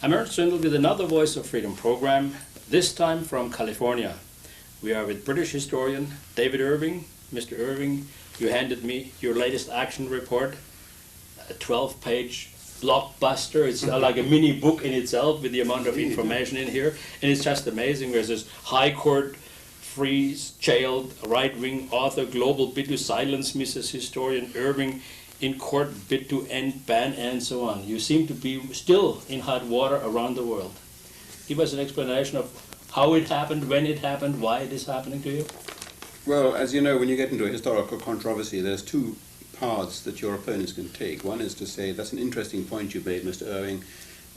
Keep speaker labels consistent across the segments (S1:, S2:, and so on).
S1: I'm Ernst Zundel with another Voice of Freedom program, this time from California. We are with British historian David Irving. Mr. Irving, you handed me your latest action report, a 12-page blockbuster. It's like a mini book in itself with the amount of information in here. And it's just amazing. There's this high court, freeze, jailed, right-wing author, global bid to silence Mrs. Historian Irving, in court bid to end ban, and so on. You seem to be still in hot water around the world. Give us an explanation of how it happened, when it happened, why it is happening to you.
S2: Well, as you know, when you get into a historical controversy, there's two paths that your opponents can take. One is to say, that's an interesting point you made, Mr. Irving.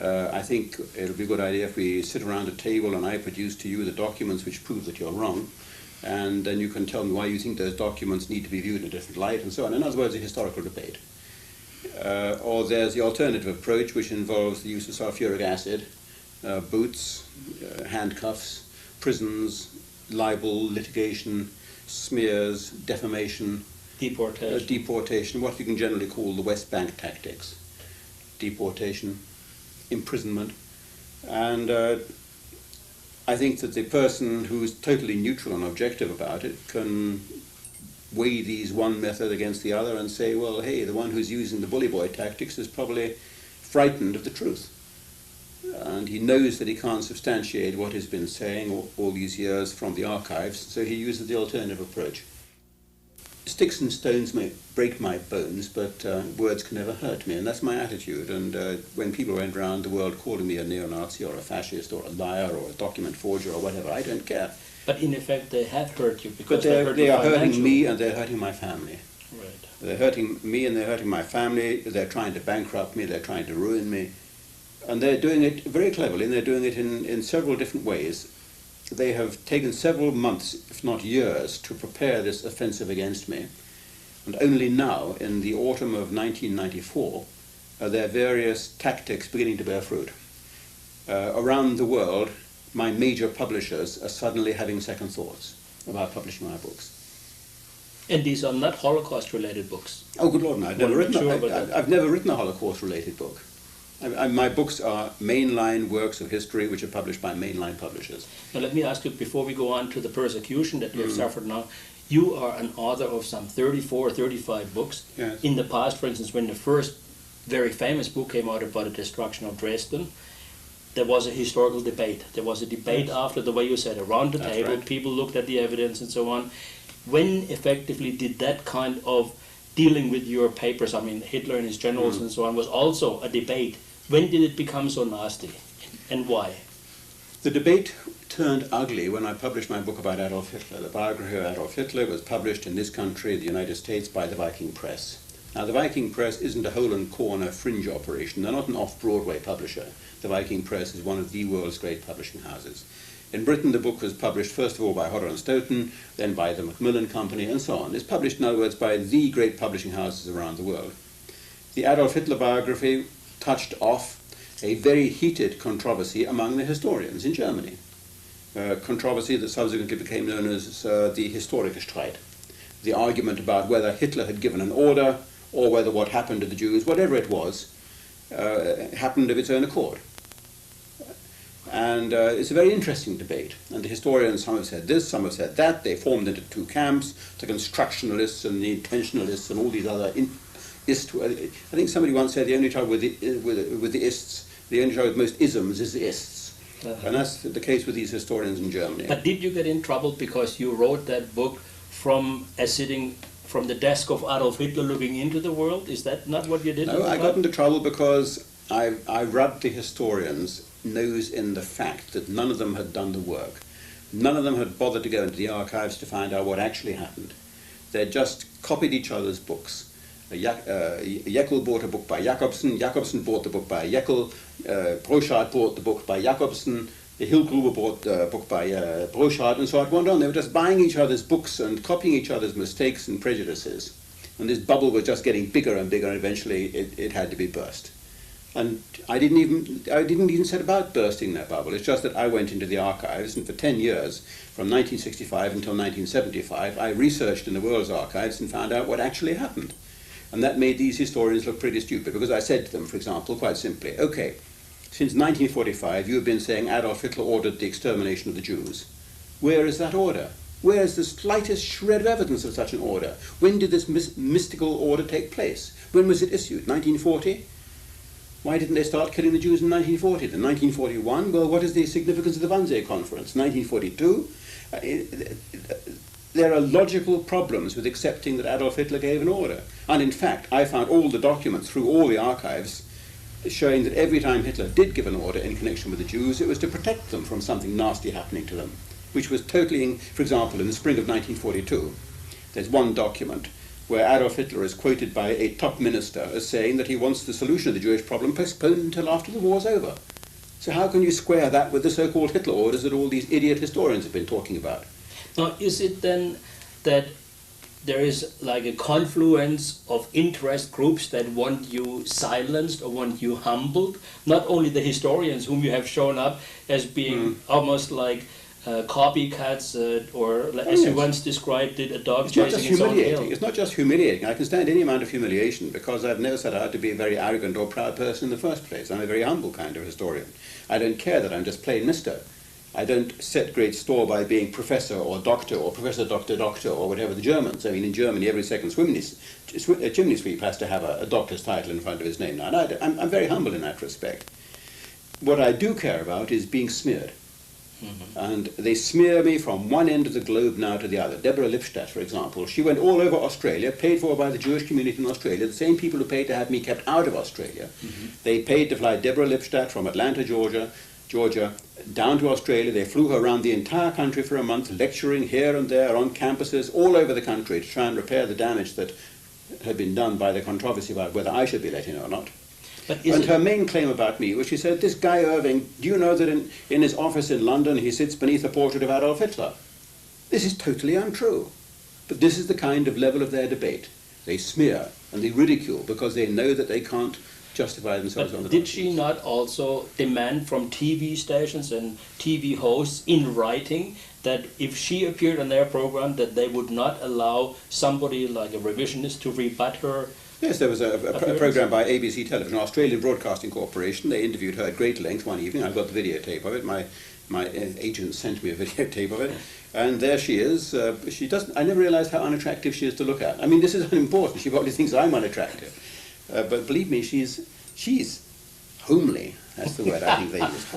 S2: I think it'll be a good idea if we sit around a table and I produce to you the documents which prove that you're wrong, and then you can tell me why you think those documents need to be viewed in a different light, and so on. In other words, a historical debate. Or there's the alternative approach, which involves the use of sulfuric acid, boots, handcuffs, prisons, libel, litigation, smears, defamation, deportation, what you can generally call the West Bank tactics. Deportation, imprisonment, and I think that the person who is totally neutral and objective about it can weigh these one method against the other and say, well, hey, the one who's using the bully boy tactics is probably frightened of the truth. And he knows that he can't substantiate what he's been saying all these years from the archives, so he uses the alternative approach. Sticks and stones may break my bones, but words can never hurt me, and that's my attitude. And when people went around the world calling me a neo-Nazi or a fascist or a liar or a document forger or whatever, I don't care.
S1: But in effect, they have hurt you because
S2: they are hurting me and they're hurting my family.
S1: Right.
S2: They're hurting me and they're hurting my family. They're trying to bankrupt me. They're trying to ruin me. And they're doing it very cleverly, and they're doing it in several different ways. They have taken several months, if not years, to prepare this offensive against me. And only now, in the autumn of 1994, are their various tactics beginning to bear fruit. Around the world, my major publishers are suddenly having second thoughts about publishing my books.
S1: And these are not Holocaust-related books?
S2: Oh, good Lord, no. I've never written a Holocaust-related book. My books are mainline works of history which are published by mainline publishers.
S1: Now let me ask you, before we go on to the persecution that you have suffered now, you are an author of some 34 or 35 books.
S2: Yes.
S1: In the past, for instance, when the first very famous book came out about the destruction of Dresden, there was a historical debate. There was a debate after, the way you said, around the table.
S2: Right.
S1: People looked at the evidence and so on. When effectively did that kind of dealing with your papers, I mean Hitler and his generals and so on, was also a debate? When did it become so nasty, and why?
S2: The debate turned ugly when I published my book about Adolf Hitler. The biography of Adolf Hitler was published in this country, the United States, by the Viking Press. Now, the Viking Press isn't a hole-and-corner fringe operation. They're not an off-Broadway publisher. The Viking Press is one of the world's great publishing houses. In Britain, the book was published first of all by Hodder and Stoughton, then by the Macmillan Company, and so on. It's published, in other words, by the great publishing houses around the world. The Adolf Hitler biography touched off a very heated controversy among the historians in Germany. Controversy that subsequently became known as the Historische Streit. The argument about whether Hitler had given an order or whether what happened to the Jews, whatever it was, happened of its own accord. And it's a very interesting debate. And the historians, some have said this, some have said that. They formed into two camps, the constructionalists and the intentionalists and all these other I think somebody once said the only trouble with the ists, the only trouble with most isms is the ists. And that's the case with these historians in Germany.
S1: But did you get in trouble because you wrote that book from sitting from the desk of Adolf Hitler looking into the world? Is that not what you did?
S2: No, I got into trouble because I rubbed the historians' nose in the fact that none of them had done the work. None of them had bothered to go into the archives to find out what actually happened. They just copied each other's books. Jekyll bought a book by Jacobsen, Jacobsen bought the book by Jekyll, Brochard bought the book by Jacobsen, Hillgruber bought the book by Brochard, and so it went on. They were just buying each other's books and copying each other's mistakes and prejudices. And this bubble was just getting bigger and bigger, and eventually it had to be burst. And I didn't even set about bursting that bubble. It's just that I went into the archives, and for 10 years, from 1965 until 1975, I researched in the world's archives and found out what actually happened. And that made these historians look pretty stupid, because I said to them, for example, quite simply, okay, Since 1945, you have been saying Adolf Hitler ordered the extermination of the Jews. Where is that order? Where is the slightest shred of evidence of such an order? When did this mystical order take place? When was it issued? 1940? Why didn't they start killing the Jews in 1940? Then 1941? Well, what is the significance of the Wannsee Conference? 1942? There are logical problems with accepting that Adolf Hitler gave an order. And in fact, I found all the documents through all the archives showing that every time Hitler did give an order in connection with the Jews, it was to protect them from something nasty happening to them, which was totally, for example, in the spring of 1942, there's one document where Adolf Hitler is quoted by a top minister as saying that he wants the solution of the Jewish problem postponed until after the war's over. So how can you square that with the so-called Hitler orders that all these idiot historians have been talking about?
S1: Now, is it then that there is like a confluence of interest groups that want you silenced or want you humbled? Not only the historians whom you have shown up as being almost like copycats, or as you once described it, a dog chasing its own tail.
S2: It's not just humiliating. I can stand any amount of humiliation because I've never set out to be a very arrogant or proud person in the first place. I'm a very humble kind of historian. I don't care that I'm just plain Mr. I don't set great store by being professor or doctor or professor doctor doctor or whatever the Germans. I mean, in Germany, every second chimney sweep has to have a doctor's title in front of his name now. And I'm very humble in that respect. What I do care about is being smeared. And they smear me from one end of the globe now to the other. Deborah Lipstadt, for example, she went all over Australia, paid for by the Jewish community in Australia, the same people who paid to have me kept out of Australia. They paid to fly Deborah Lipstadt from Atlanta, Georgia, down to Australia. They flew her around the entire country for a month, lecturing here and there on campuses all over the country to try and repair the damage that had been done by the controversy about whether I should be let in or not. And her main claim about me was she said, this guy Irving, do you know that in his office in London he sits beneath a portrait of Adolf Hitler? This is totally untrue. But this is the kind of level of their debate. They smear and they ridicule because they know that they can't justify themselves on the
S1: Did she not also demand from TV stations and TV hosts in writing that if she appeared on their program that they would not allow somebody like a revisionist to rebut her?
S2: Yes, there was a program by ABC Television, Australian Broadcasting Corporation. They interviewed her at great length one evening. I've got the videotape of it. My agent sent me a videotape of it. And there she is. She doesn't. I never realized how unattractive she is to look at. I mean, this is unimportant. She probably thinks I'm unattractive. But believe me, she's homely. That's the word I think they used.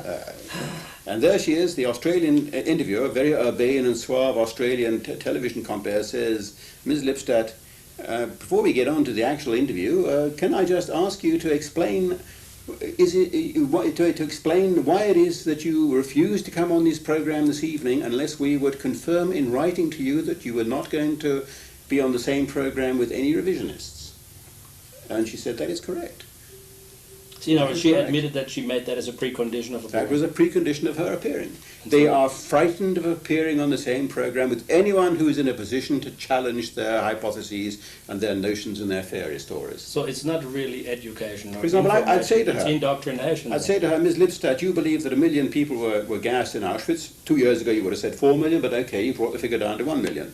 S2: And there she is, the Australian interviewer, very urbane and suave Australian television compere, says, Ms. Lipstadt, before we get on to the actual interview, can I just ask you to explain, to explain why it is that you refused to come on this program this evening unless we would confirm in writing to you that you were not going to be on the same program with any revisionists? And she said that is correct.
S1: So, you know, she admitted that she made that as a precondition of appearing.
S2: That was a precondition of her appearing. They are frightened of appearing on the same program with anyone who is in a position to challenge their hypotheses and their notions and their fairy stories.
S1: So it's not really education.
S2: For example, I'd say to her,
S1: it's indoctrination.
S2: I'd say to her, Ms. Lipstadt, you believe that 1 million people were gassed in Auschwitz. 2 years ago you would have said 4 million, but okay, you brought the figure down to 1 million.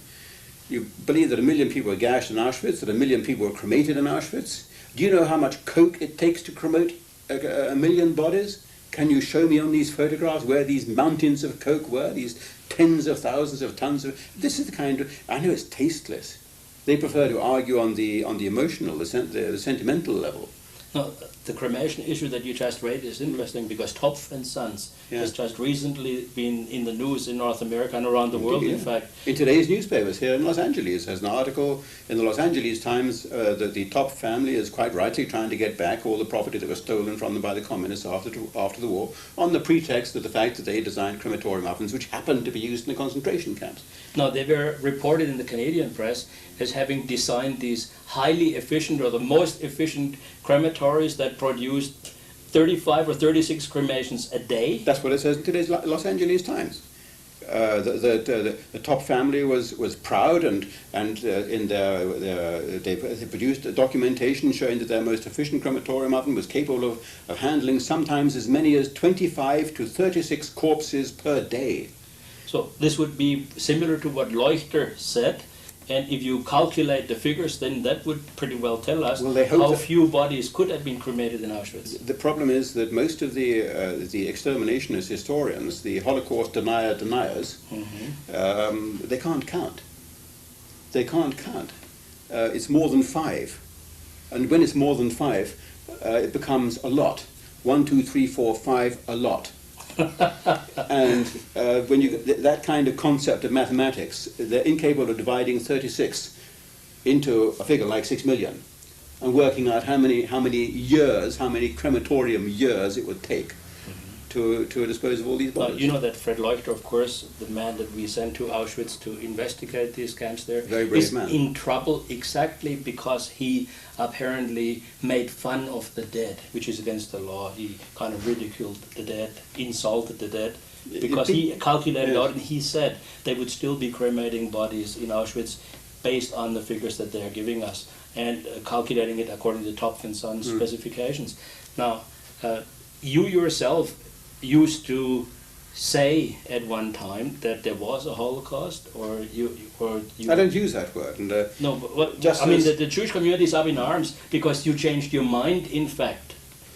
S2: You believe that 1 million people were gassed in Auschwitz, that 1 million people were cremated in Auschwitz. Do you know how much coke it takes to cremate 1 million bodies? Can you show me on these photographs where these mountains of coke were, these tens of thousands of tons of... This is the kind of... I know it's tasteless. They prefer to argue on the emotional, the sentimental level.
S1: No, the cremation issue that you just raised is interesting because Topf and Sons has just recently been in the news in North America and around the world, in fact.
S2: In today's newspapers here in Los Angeles, there's an article in the Los Angeles Times that the Topf family is quite rightly trying to get back all the property that was stolen from them by the communists after the war, on the pretext of the fact that they designed crematorium ovens which happened to be used in the concentration camps.
S1: No, they were reported in the Canadian press as having designed these highly efficient or the most efficient crematories that produced 35 or 36 cremations a day.
S2: That's what it says in today's Los Angeles Times. The Topf family was proud and in they produced documentation showing that their most efficient crematorium oven was capable of handling sometimes as many as 25 to 36 corpses per day.
S1: So this would be similar to what Leuchter said And if you calculate the figures, then that would pretty well tell us
S2: Well, they hope
S1: how
S2: that-
S1: few bodies could have been cremated in Auschwitz.
S2: The problem is that most of the exterminationist historians, the Holocaust deniers, they can't count. They can't count. It's more than 5. And when it's more than 5, it becomes a lot. 1, 2, 3, 4, 5, a lot. And when you that kind of concept of mathematics, they're incapable of dividing 36 into a figure like 6 million and working out how many years, how many crematorium years it would take to dispose of all these bodies.
S1: You know that Fred Leuchter, of course, the man that we sent to Auschwitz to investigate these camps there,
S2: Very brave
S1: is
S2: man.
S1: in trouble exactly because he apparently made fun of the dead, which is against the law. He kind of ridiculed the dead, insulted the dead, because he calculated out and he said they would still be cremating bodies in Auschwitz based on the figures that they are giving us and calculating it according to Topf and Sons specifications. Now, you yourself used to say at one time that there was a Holocaust, or you.
S2: I don't use that word. And,
S1: No, but what,
S2: Just
S1: I mean,
S2: as-
S1: the Jewish community is up in arms because you changed your mind, in fact,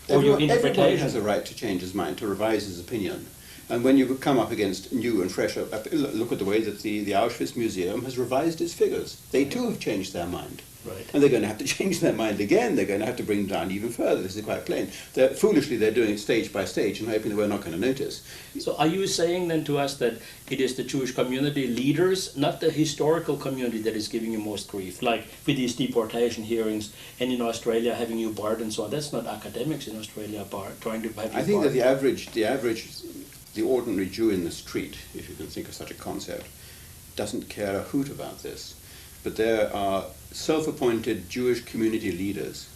S1: or your
S2: everybody
S1: interpretation.
S2: has a right to change his mind, to revise his opinion. And when you come up against new and fresh, look at the way that the Auschwitz Museum has revised its figures. They too have changed their mind.
S1: Right.
S2: And they're going to have to change their mind again. They're going to have to bring it down even further. This is quite plain. Foolishly, they're doing it stage by stage and hoping that we're not going to notice.
S1: So are you saying then to us that it is the Jewish community leaders, not the historical community, that is giving you most grief? Like with these deportation hearings and in Australia having you barred and so on. That's not academics in Australia trying to have you
S2: I think that
S1: barred.
S2: the ordinary Jew in the street, if you can think of such a concept, doesn't care a hoot about this. But there are self-appointed Jewish community leaders,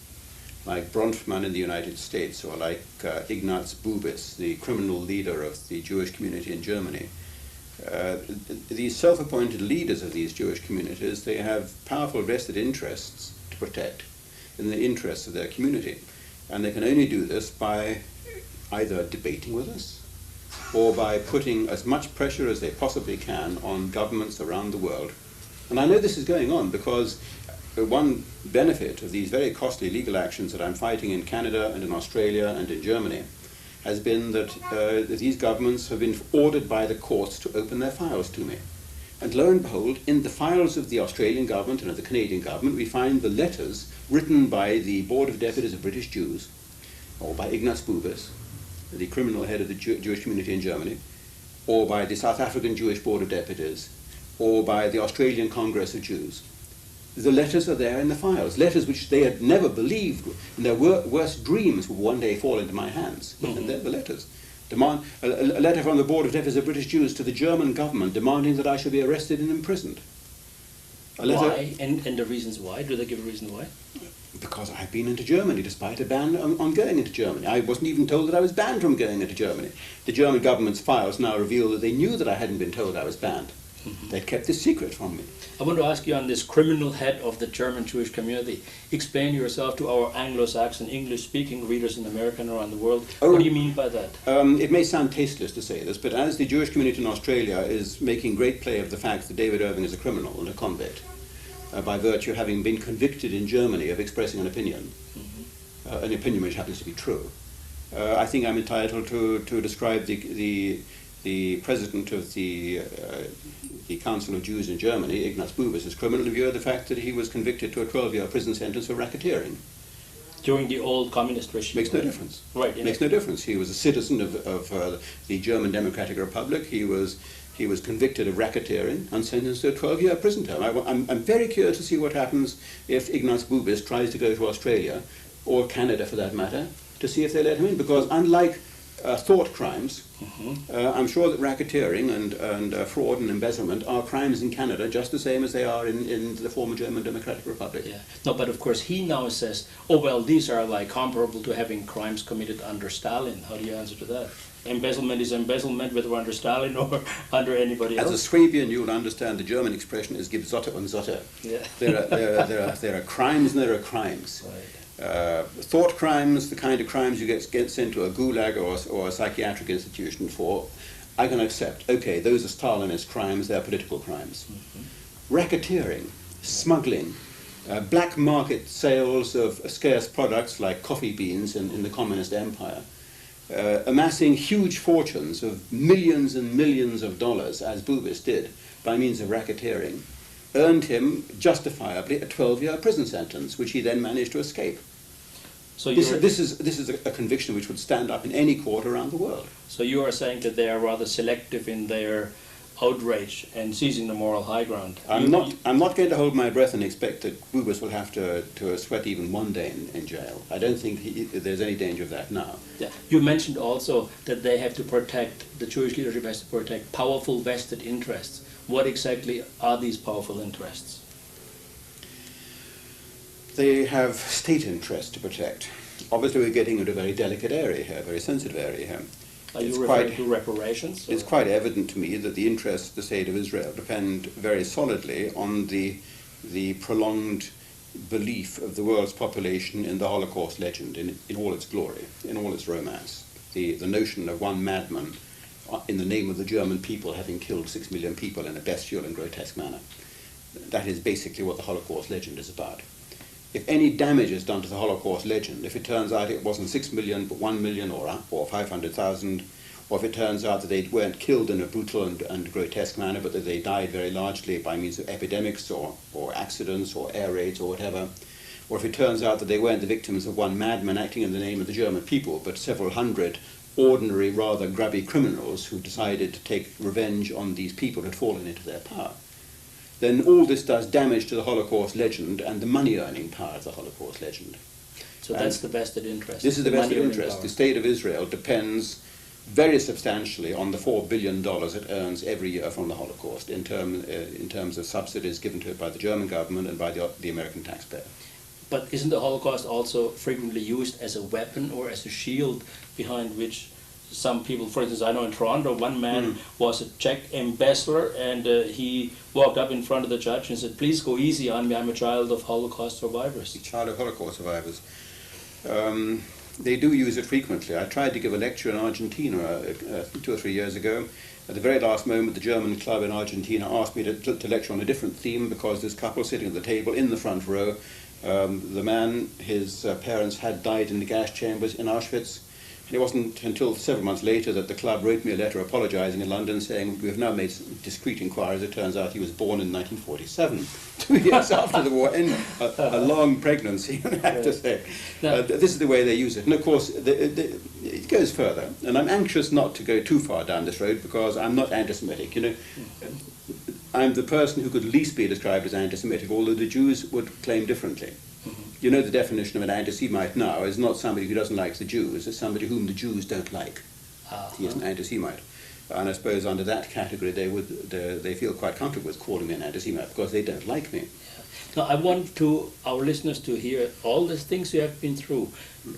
S2: like Bronfman in the United States, or like Ignaz Bubis, the criminal leader of the Jewish community in Germany. These self-appointed leaders of these Jewish communities, they have powerful vested interests to protect in the interests of their community. And they can only do this by either debating with us or by putting as much pressure as they possibly can on governments around the world. And I know this is going on because one benefit of these very costly legal actions that I'm fighting in Canada and in Australia and in Germany has been that these governments have been ordered by the courts to open their files to me. And lo and behold, in the files of the Australian government and of the Canadian government, we find the letters written by the Board of Deputies of British Jews, or by Ignaz Bubis, the criminal head of the Jewish community in Germany, or by the South African Jewish Board of Deputies, or by the Australian Congress of Jews. The letters are there in the files, letters which they had never believed in their worst dreams would one day fall into my hands. And they're the letters. A letter from the Board of Deputies of British Jews to the German government demanding that I should be arrested and imprisoned.
S1: Why? And the reasons why? Do they give a reason why?
S2: Because I've been into Germany despite a ban on going into Germany. I wasn't even told that I was banned from going into Germany. The German government's files now reveal that they knew that I hadn't been told I was banned. They kept this secret from me.
S1: I want to ask you on this criminal head of the German Jewish community. Explain yourself to our Anglo-Saxon, English-speaking readers in America and around the world.
S2: Oh.
S1: What do you mean by that?
S2: It may sound tasteless to say this, but as the Jewish community in Australia is making great play of the fact that David Irving is a criminal and a convict, by virtue of having been convicted in Germany of expressing an opinion which happens to be true, I think I'm entitled to describe the president of the Council of Jews in Germany, Ignaz Bubis, as criminal in view of the fact that he was convicted to a 12-year prison sentence for racketeering.
S1: During the old communist regime?
S2: Makes no difference.
S1: Right.
S2: Makes no difference. He was a citizen of the German Democratic Republic. He was convicted of racketeering and sentenced to a 12-year prison term. I'm very curious to see what happens if Ignaz Bubis tries to go to Australia, or Canada for that matter, to see if they let him in. Because unlike thought crimes, I'm sure that racketeering and fraud and embezzlement are crimes in Canada just the same as they are in the former German Democratic Republic.
S1: Yeah. No, but of course he now says, oh well, these are like comparable to having crimes committed under Stalin. How do you answer to that? Embezzlement is embezzlement whether under Stalin or under anybody else.
S2: As a Swabian, you'll understand the German expression is "gib Zotte und Zotte."
S1: Yeah.
S2: There are crimes and there are crimes.
S1: Right.
S2: Thought crimes, the kind of crimes you get sent to a gulag or a psychiatric institution for, I can accept. Okay, those are Stalinist crimes, they're political crimes. Racketeering smuggling, black market sales of scarce products like coffee beans in the communist empire, amassing huge fortunes of millions and millions of dollars, as Bubis did, by means of racketeering, earned him justifiably a 12-year prison sentence, which he then managed to escape.
S1: So
S2: this is a conviction which would stand up in any court around the world.
S1: So you are saying that they are rather selective in their outrage and seizing the moral high ground.
S2: I'm not going to hold my breath and expect that Bubis will have to sweat even one day in jail. I don't think there's any danger of that now.
S1: Yeah. You mentioned also that they have to protect, the Jewish leadership has to protect powerful vested interests. What exactly are these powerful interests?
S2: They have state interests to protect. Obviously we're getting into a very delicate area here, a very sensitive area here.
S1: Are you referring to reparations?
S2: It's quite evident to me that the interests of the state of Israel depend very solidly on the prolonged belief of the world's population in the Holocaust legend in all its glory, in all its romance. The notion of one madman in the name of the German people having killed 6 million people in a bestial and grotesque manner. That is basically what the Holocaust legend is about. If any damage is done to the Holocaust legend, if it turns out it wasn't 6 million but 1 million or 500,000, or if it turns out that they weren't killed in a brutal and grotesque manner but that they died very largely by means of epidemics or accidents or air raids or whatever, or if it turns out that they weren't the victims of one madman acting in the name of the German people but several hundred ordinary, rather grubby criminals who decided to take revenge on these people who had fallen into their power, then all this does damage to the Holocaust legend and the money-earning power of the Holocaust legend.
S1: So that's the vested interest.
S2: This is the vested interest. The state of Israel depends very substantially on the $4 billion it earns every year from the Holocaust in terms of subsidies given to it by the German government and by the American taxpayer.
S1: But isn't the Holocaust also frequently used as a weapon or as a shield behind which some people, for instance, I know in Toronto, one man was a check embezzler and he walked up in front of the judge and said, "Please go easy on me, I'm a child of Holocaust survivors."
S2: A child of Holocaust survivors. They do use it frequently. I tried to give a lecture in Argentina 2 or 3 years ago. At the very last moment, the German club in Argentina asked me to lecture on a different theme because this couple sitting at the table in the front row, the man, his parents had died in the gas chambers in Auschwitz. And it wasn't until several months later that the club wrote me a letter apologizing in London saying, "We have now made discreet inquiries. It turns out he was born in 1947, 2 years after the war, in a long pregnancy, I have to say." This is the way they use it. And of course, it goes further. And I'm anxious not to go too far down this road because I'm not anti-Semitic. You know, I'm the person who could least be described as anti-Semitic, although the Jews would claim differently. You know, the definition of an anti-Semite now is not somebody who doesn't like the Jews, it's somebody whom the Jews don't like. He is an anti-Semite. And I suppose under that category they feel quite comfortable with calling me an anti-Semite because they don't like me.
S1: Now I want our listeners to hear all the things you have been through,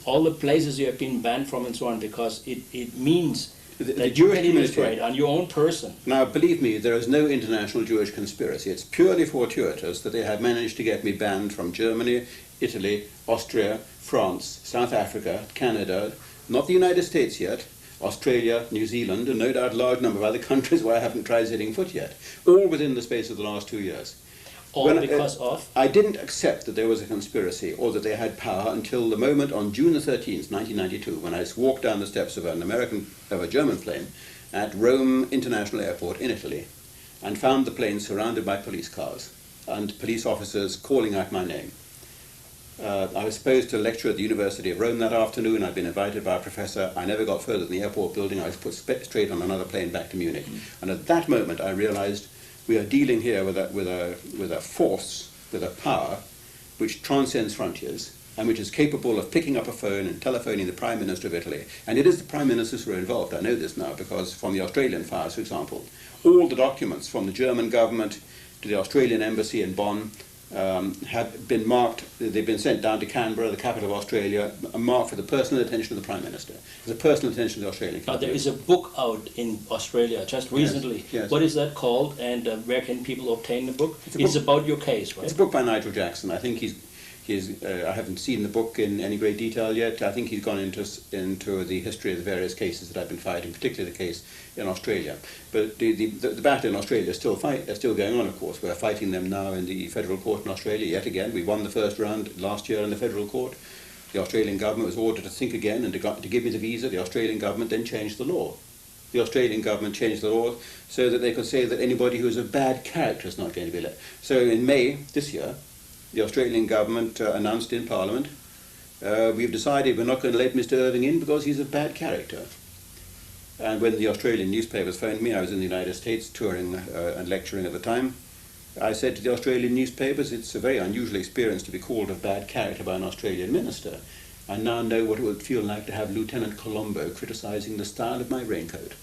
S1: all the places you have been banned from and so on, because it means that you can illustrate on your own person.
S2: Now, believe me, there is no international Jewish conspiracy. It's purely fortuitous that they have managed to get me banned from Germany, Italy, Austria, France, South Africa, Canada, not the United States yet, Australia, New Zealand, and no doubt a large number of other countries where I haven't tried setting foot yet, all within the space of the last 2 years.
S1: All because of?
S2: I didn't accept that there was a conspiracy or that they had power until the moment on June the 13th, 1992, when I walked down the steps of a German plane at Rome International Airport in Italy and found the plane surrounded by police cars and police officers calling out my name. I was supposed to lecture at the University of Rome that afternoon. I'd been invited by a professor. I never got further than the airport building. I was put straight on another plane back to Munich. And at that moment I realized we are dealing here with a force, with a power, which transcends frontiers and which is capable of picking up a phone and telephoning the Prime Minister of Italy. And it is the Prime Ministers who are involved. I know this now because from the Australian files, for example, all the documents from the German government to the Australian embassy in Bonn have been marked. They've been sent down to Canberra, the capital of Australia, marked for the personal attention of the Prime Minister, the personal attention of the Australian cabinet.
S1: There is a book out in Australia just recently.
S2: Yes.
S1: What is that called, and where can people obtain the book? It's about your case, right?
S2: It's a book by Nigel Jackson. I think I haven't seen the book in any great detail yet. I think he's gone into the history of the various cases that I've been fighting, particularly the case in Australia. But the battle in Australia is still going on, of course. We're fighting them now in the federal court in Australia yet again. We won the first round last year in the federal court. The Australian government was ordered to think again and to give me the visa. The Australian government then changed the law. The Australian government changed the law so that they could say that anybody who is of bad character is not going to be let. So in May this year, the Australian government announced in Parliament, we've decided we're not going to let Mr. Irving in because he's of bad character. And when the Australian newspapers phoned me, I was in the United States touring and lecturing at the time, I said to the Australian newspapers, it's a very unusual experience to be called of bad character by an Australian minister. I now know what it would feel like to have Lieutenant Colombo criticising the style of my raincoat.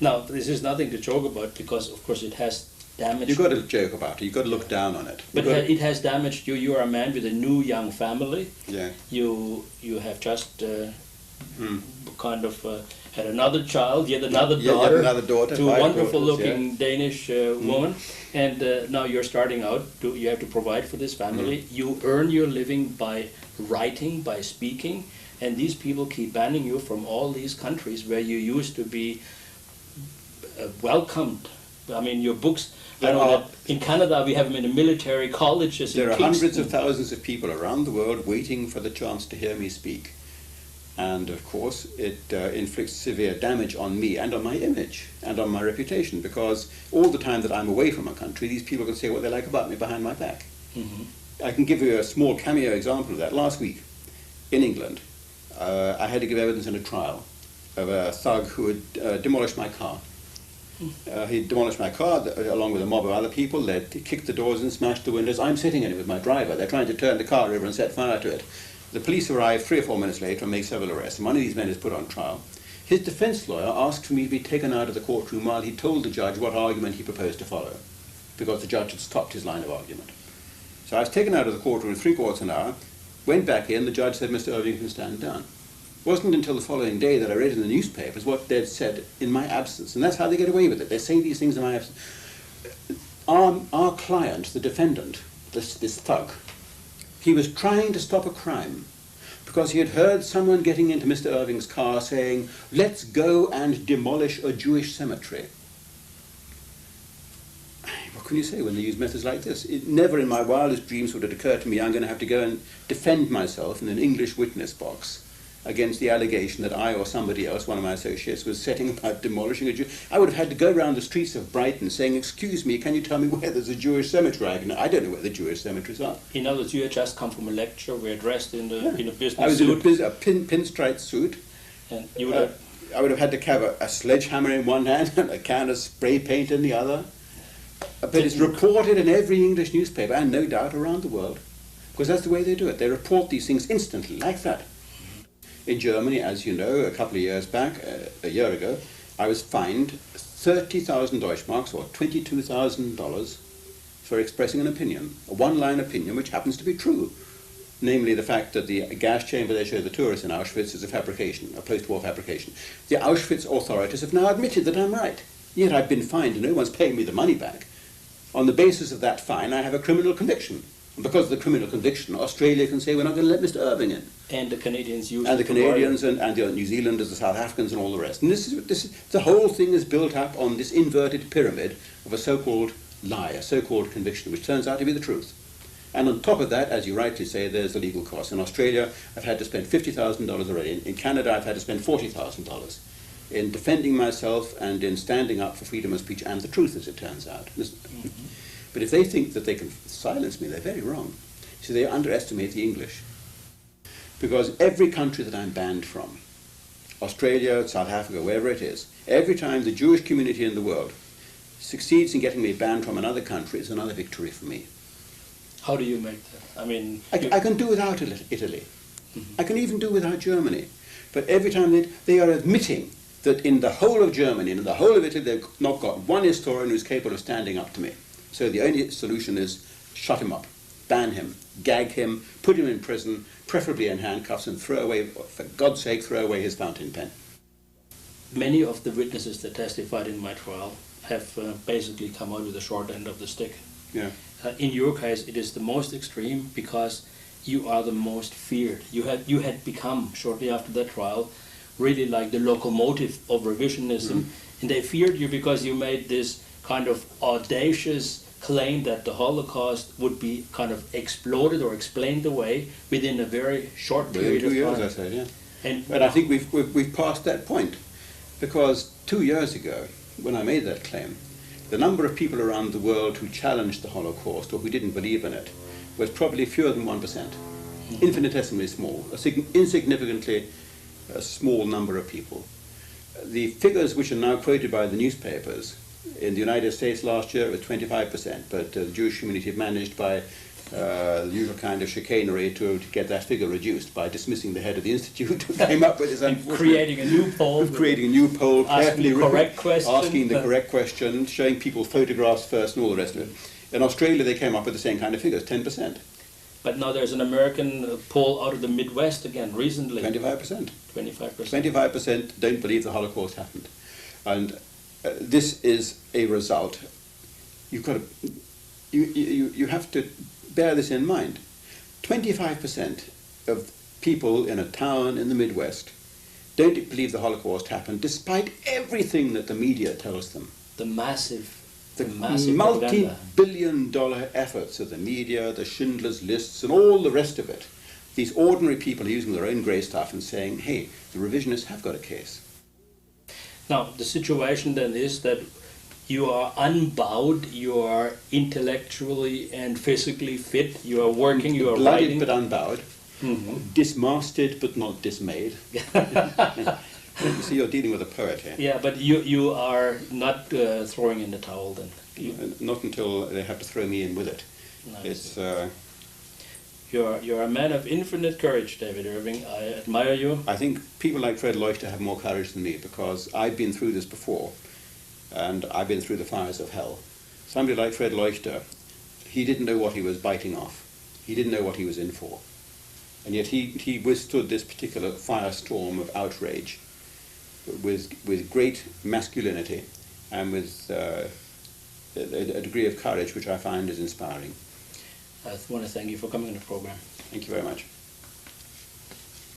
S1: Now, this is nothing to joke about because, of course, it has damaged...
S2: You've got to joke about it. You've got to look down on it.
S1: But it has damaged you. You are a man with a new young family.
S2: Yeah.
S1: You have just kind of had another child, yet another daughter.
S2: Yet another daughter.
S1: To a wonderful-looking Danish woman. And now you're starting out. You have to provide for this family. You earn your living by writing, by speaking. And these people keep banning you from all these countries where you used to be welcomed. I mean, your books, I know that in Canada we have them in the military colleges.
S2: There are hundreds of thousands of people around the world waiting for the chance to hear me speak. And of course, it inflicts severe damage on me and on my image and on my reputation, because all the time that I'm away from a country, these people can say what they like about me behind my back. I can give you a small cameo example of that. Last week, in England, I had to give evidence in a trial of a thug who had demolished my car. He demolished my car along with a mob of other people. They kicked the doors and smashed the windows. I'm sitting in it with my driver. They're trying to turn the car over and set fire to it. The police arrive 3 or 4 minutes later and make several arrests. And one of these men is put on trial. His defense lawyer asked for me to be taken out of the courtroom while he told the judge what argument he proposed to follow, because the judge had stopped his line of argument. So I was taken out of the courtroom 3/4 an hour, went back in, the judge said, Mr. Irving can stand down. It wasn't until the following day that I read in the newspapers what they'd said in my absence. And that's how they get away with it. They say these things in my absence. Our client, the defendant, this thug, he was trying to stop a crime because he had heard someone getting into Mr. Irving's car saying, let's go and demolish a Jewish cemetery. What can you say when they use methods like this? It never in my wildest dreams would it occur to me I'm going to have to go and defend myself in an English witness box against the allegation that I or somebody else, one of my associates, was setting about demolishing a Jew. I would have had to go around the streets of Brighton saying, excuse me, can you tell me where there's a Jewish cemetery? I don't know where the Jewish cemeteries are.
S1: In other words, you had just come from a lecture, we were dressed in a business suit.
S2: I was in a pinstripe suit.
S1: And you would have...
S2: I would have had to carry a sledgehammer in one hand and a can of spray paint in the other. But it's reported in every English newspaper, and no doubt around the world, because that's the way they do it. They report these things instantly, like that. In Germany, as you know, a couple of years back, a year ago, I was fined 30,000 Deutschmarks, or $22,000, for expressing an opinion, a one-line opinion which happens to be true. Namely, the fact that the gas chamber they show the tourists in Auschwitz is a fabrication, a post-war fabrication. The Auschwitz authorities have now admitted that I'm right. Yet I've been fined and no one's paying me the money back. On the basis of that fine, I have a criminal conviction. And because of the criminal conviction, Australia can say we're not going to let Mr. Irving in.
S1: And the Canadians use
S2: and the Canadians and the New Zealanders, the South Africans and all the rest. And the whole thing is built up on this inverted pyramid of a so-called lie, a so-called conviction, which turns out to be the truth. And on top of that, as you rightly say, there's the legal costs. In Australia, I've had to spend $50,000 already. In Canada, I've had to spend $40,000 in defending myself and in standing up for freedom of speech and the truth, as it turns out. But if they think that they can silence me, they're very wrong. So they underestimate the English. Because every country that I'm banned from, Australia, South Africa, wherever it is, every time the Jewish community in the world succeeds in getting me banned from another country, it's another victory for me.
S1: How do you make that? I mean...
S2: I can do without Italy. I can even do without Germany. But every time they are admitting that in the whole of Germany and in the whole of Italy, they've not got one historian who's capable of standing up to me. So the only solution is shut him up, ban him, gag him, put him in prison, preferably in handcuffs, and throw away, for God's sake, throw away his fountain pen.
S1: Many of the witnesses that testified in my trial have basically come out with the short end of the stick.
S2: Yeah.
S1: In your case, it is the most extreme because you are the most feared. You had become, shortly after that trial, really like the locomotive of revisionism, and they feared you because you made this kind of audacious claim that the Holocaust would be kind of exploded or explained away within a very short period
S2: Within 2
S1: of time.
S2: years, I said, yeah.
S1: And
S2: But I think we've passed that point, because 2 years ago, when I made that claim, the number of people around the world who challenged the Holocaust or who didn't believe in it was probably fewer than 1%, infinitesimally small, insignificantly small number of people. The figures which are now quoted by the newspapers in the United States last year were 25%, but the Jewish community managed by the usual kind of chicanery to get that figure reduced by dismissing the head of the institute who came up with this
S1: creating a new poll.
S2: Creating a new poll,
S1: Asking the correct question.
S2: asking the correct question, showing people photographs first and all the rest of it. In Australia they came up with the same kind of figures, 10%.
S1: But now there's an American poll out of the Midwest again recently.
S2: 25%.
S1: 25%.
S2: 25% don't believe the Holocaust happened. And this is a result. You've got to, you have to bear this in mind. 25% of people in a town in the Midwest don't believe the Holocaust happened, despite everything that the media tells them.
S1: The massive propaganda.
S2: Multi-billion-dollar efforts of the media, the Schindler's Lists, and all the rest of it. These ordinary people are using their own grey stuff and saying, hey, the revisionists have got a case.
S1: Now, the situation then is that you are unbowed, you are intellectually and physically fit, you are working, you are
S2: Blooded
S1: writing.
S2: but unbowed, dismasted but not dismayed. You see, you're dealing with a poet here.
S1: Yeah, but you are not throwing in the towel then.
S2: Not until they have to throw me in with it.
S1: Nice.
S2: It's,
S1: you're a man of infinite courage, David Irving. I admire you.
S2: I think people like Fred Leuchter have more courage than me, because I've been through this before, and I've been through the fires of hell. Somebody like Fred Leuchter, he didn't know what he was biting off. He didn't know what he was in for. And yet he withstood this particular firestorm of outrage with great masculinity and with a degree of courage which I find is inspiring.
S1: I want to thank you for coming on the program.
S2: Thank you very much.